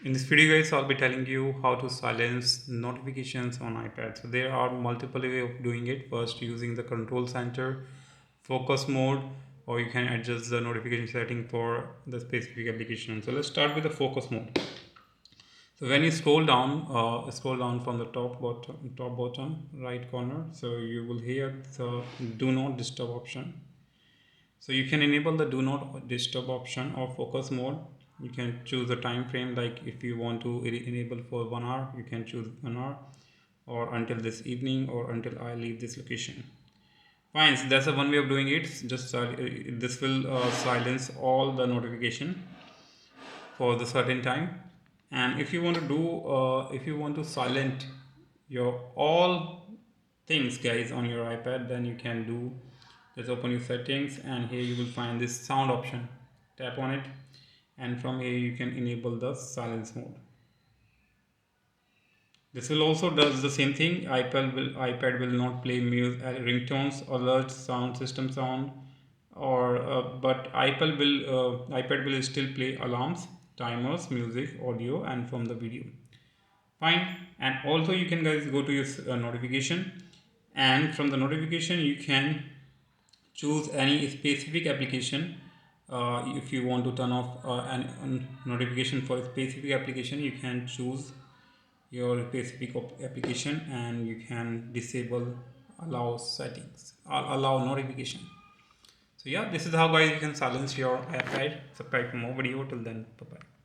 In this video guys, I'll be telling you how to silence notifications on iPad. So there are multiple ways of doing it. First, using the control center, focus mode, or you can adjust the notification setting for the specific application. So let's start with the focus mode. So when you scroll down from the top bottom right corner, so you will hear the do not disturb option. So you can enable the do not disturb option or focus mode. You can choose the time frame, like if you want to enable for 1 hour, you can choose 1 hour, or until this evening, or until I leave this location. Fine, so that's the one way of doing it. Just this will silence all the notification for the certain time. And if you want to if you want to silent your all things guys on your iPad, then you can do, just open your settings, and here you will find this sound option. Tap on it, and from here you can enable the silence mode. This will also does the same thing. iPad will not play music, ringtones, alerts, sound system sound, or but iPad will still play alarms, timers, music, audio, and from the video. Fine. And also you can guys go to your notification, and from the notification you can choose any specific application. If you want to turn off an notification for a specific application, you can choose your specific application, and you can disable allow settings, allow notification. So yeah, this is how guys you can silence your iPad. Subscribe for more video. Till then, bye bye.